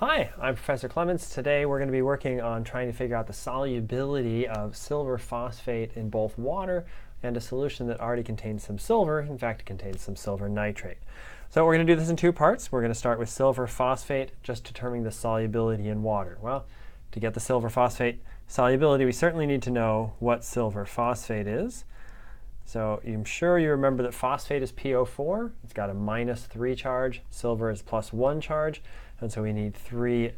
Hi, I'm Professor Clements. Today we're going to be working on trying to figure out the solubility of silver phosphate in both water and a solution that already contains some silver. In fact, it contains some silver nitrate. So we're going to do this in two parts. We're going to start with silver phosphate, just determining the solubility in water. Well, to get the silver phosphate solubility, we certainly need to know what silver phosphate is. So I'm sure you remember that phosphate is PO4. It's got a -3 charge. Silver is +1 charge. And so we need 3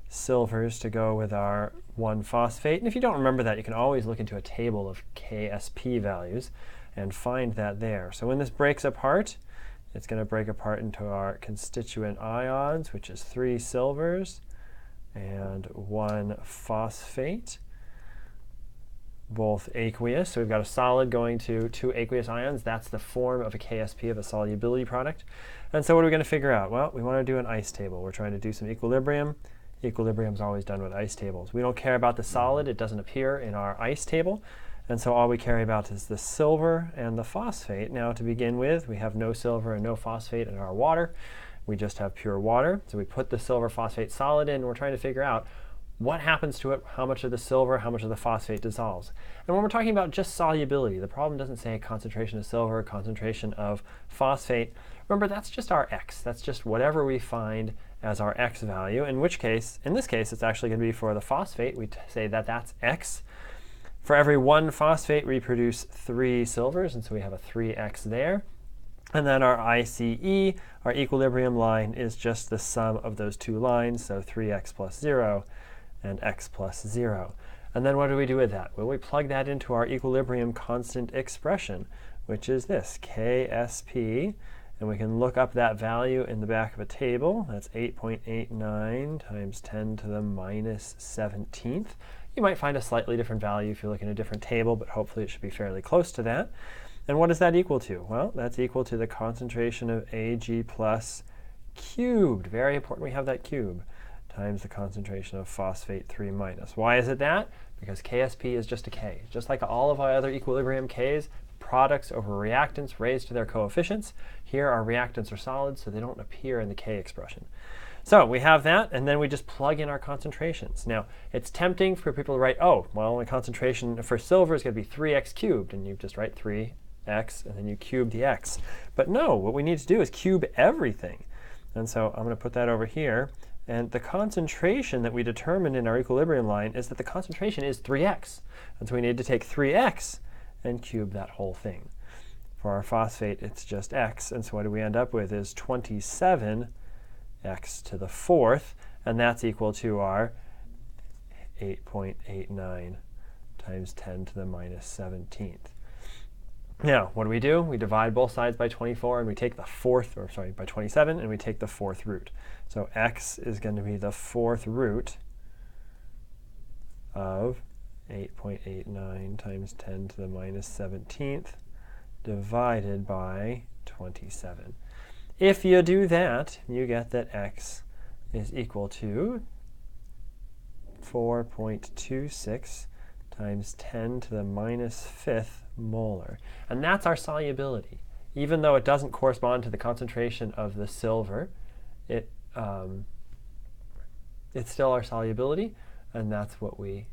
silvers to go with our 1 phosphate. And if you don't remember that, you can always look into a table of KSP values and find that there. So when this breaks apart, it's going to break apart into our constituent ions, which is 3 silvers and 1 phosphate, both aqueous. So we've got a solid going to 2 aqueous ions. That's the form of a KSP, of a solubility product. And so what are we going to figure out? Well, we want to do an ice table. We're trying to do some equilibrium. Equilibrium is always done with ice tables. We don't care about the solid. It doesn't appear in our ice table. And so all we care about is the silver and the phosphate. Now, to begin with, we have no silver and no phosphate in our water. We just have pure water. So we put the silver phosphate solid in, and we're trying to figure out what happens to it, how much of the silver, how much of the phosphate dissolves. And when we're talking about just solubility, the problem doesn't say concentration of silver, concentration of phosphate. Remember, that's just our x. That's just whatever we find as our x value, in which case, in this case, it's actually going to be for the phosphate. We say that that's x. For every 1 phosphate, we produce 3 silvers, and so we have a 3x there. And then our ICE, our equilibrium line, is just the sum of those 2 lines, so 3x plus 0 and x plus 0. And then what do we do with that? Well, we plug that into our equilibrium constant expression, which is this, KSP. And we can look up that value in the back of a table. That's 8.89 times 10 to the -17th. You might find a slightly different value if you look in a different table, but hopefully it should be fairly close to that. And what is that equal to? Well, that's equal to the concentration of Ag plus cubed. Very important we have that cube, times the concentration of phosphate 3 minus. Why is it that? Because KSP is just a K. Just like all of our other equilibrium Ks, products over reactants raised to their coefficients. Here our reactants are solids, so they don't appear in the K expression. So we have that, and then we just plug in our concentrations. Now, it's tempting for people to write, oh, well, the concentration for silver is going to be 3x cubed, and you just write 3x, and then you cube the x. But no, what we need to do is cube everything. And so I'm going to put that over here. And the concentration that we determined in our equilibrium line is that the concentration is 3x. And so we need to take 3x and cube that whole thing. For our phosphate, it's just x. And so what do we end up with is 27x to the 4th. And that's equal to our 8.89 times 10 to the -17th. Now, what do? We divide both sides by 24, and we take the 4th, or sorry, by 27, and we take the 4th root. So x is going to be the 4th root of 8.89 times 10 to the -17th divided by 27. If you do that, you get that x is equal to 4.26 times 10 to the -5th molar. And that's our solubility. Even though it doesn't correspond to the concentration of the silver, it's still our solubility, and that's what we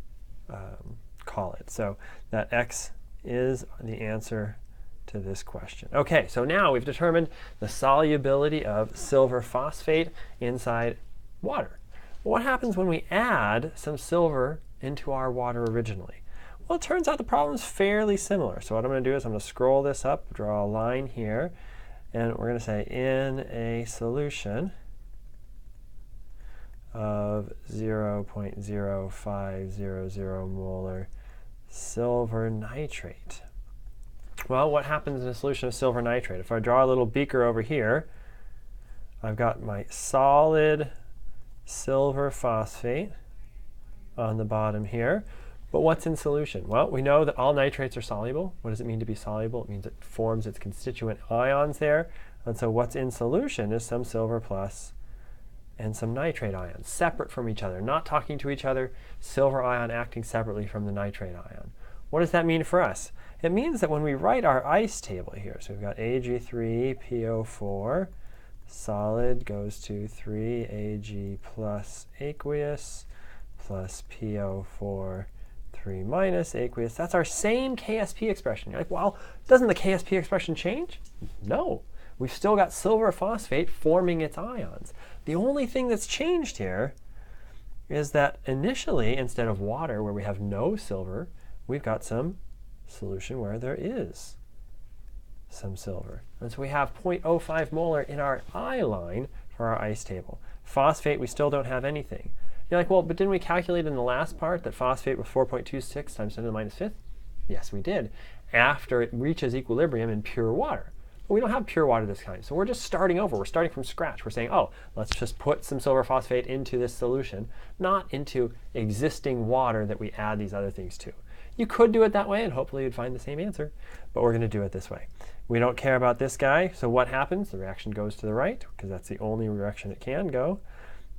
call it. So that x is the answer to this question. OK, so now we've determined the solubility of silver phosphate inside water. What happens when we add some silver into our water originally? Well, it turns out the problem is fairly similar. So what I'm going to do is I'm going to scroll this up, draw a line here, and we're going to say in a solution of 0.0500 molar silver nitrate. Well, what happens in a solution of silver nitrate? If I draw a little beaker over here, I've got my solid silver phosphate on the bottom here. But what's in solution? Well, we know that all nitrates are soluble. What does it mean to be soluble? It means it forms its constituent ions there. And so what's in solution is some silver plus and some nitrate ions, separate from each other, not talking to each other, silver ion acting separately from the nitrate ion. What does that mean for us? It means that when we write our ice table here, so we've got Ag3PO4 solid goes to 3Ag plus aqueous plus PO4 3 minus aqueous. That's our same KSP expression. You're like, well, doesn't the KSP expression change? No. We've still got silver phosphate forming its ions. The only thing that's changed here is that initially, instead of water where we have no silver, we've got some solution where there is some silver. And so we have 0.05 molar in our I line for our ice table. Phosphate, we still don't have anything. You're like, well, but didn't we calculate in the last part that phosphate was 4.26 times 10 to the minus fifth? Yes, we did, after it reaches equilibrium in pure water. But we don't have pure water this time, so we're just starting over. We're starting from scratch. We're saying, oh, let's just put some silver phosphate into this solution, not into existing water that we add these other things to. You could do it that way, and hopefully you'd find the same answer, but we're going to do it this way. We don't care about this guy, so what happens? The reaction goes to the right, because that's the only direction it can go.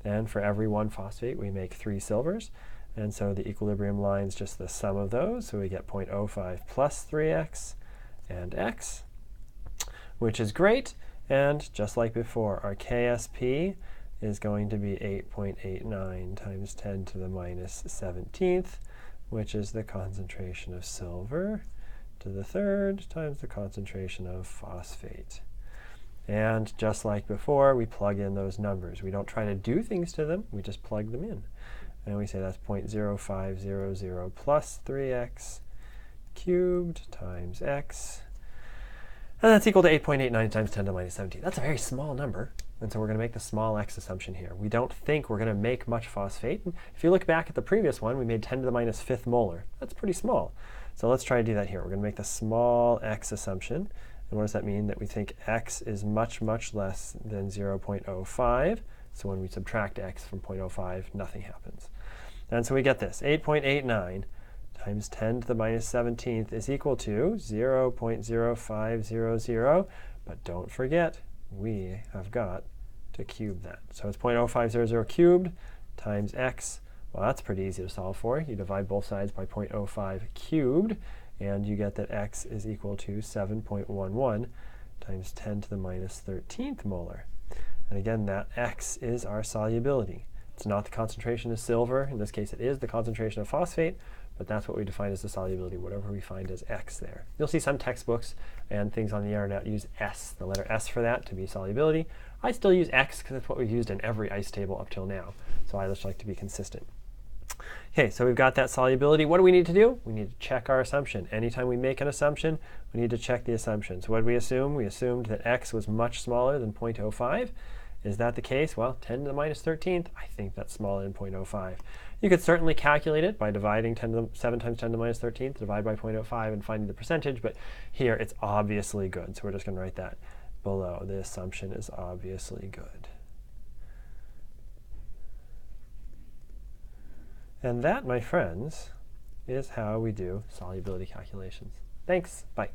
And for every one phosphate, we make 3 silvers. And so the equilibrium line is just the sum of those. So we get 0.05 plus 3x and x, which is great. And just like before, our KSP is going to be 8.89 times 10 to the minus 17th, which is the concentration of silver to the third times the concentration of phosphate. And just like before, we plug in those numbers. We don't try to do things to them. We just plug them in. And we say that's 0.0500 plus 3x cubed times x. And that's equal to 8.89 times 10 to the minus 17. That's a very small number. And so we're going to make the small x assumption here. We don't think we're going to make much phosphate. If you look back at the previous one, we made 10 to the minus fifth molar. That's pretty small. So let's try to do that here. We're going to make the small x assumption. And what does that mean? That we think x is much, much less than 0.05. So when we subtract x from 0.05, nothing happens. And so we get this. 8.89 times 10 to the minus 17th is equal to 0.0500. But don't forget, we have got to cube that. So it's 0.0500 cubed times x. Well, that's pretty easy to solve for. You divide both sides by 0.05 cubed. And you get that x is equal to 7.11 times 10 to the minus 13th molar. And again, that x is our solubility. It's not the concentration of silver. In this case, it is the concentration of phosphate, but that's what we define as the solubility, whatever we find as x there. You'll see some textbooks and things on the internet use s, the letter s for that, to be solubility. I still use x because that's what we've used in every ice table up till now. So I just like to be consistent. Okay, so we've got that solubility. What do we need to do? We need to check our assumption. Anytime we make an assumption, we need to check the assumption. So what did we assume? We assumed that x was much smaller than 0.05. Is that the case? Well, 10 to the minus 13th, I think that's smaller than 0.05. You could certainly calculate it by dividing 7 times 10 to the minus 13th, divide by 0.05 and finding the percentage, but here it's obviously good. So we're just going to write that below. The assumption is obviously good. And that, my friends, is how we do solubility calculations. Thanks. Bye.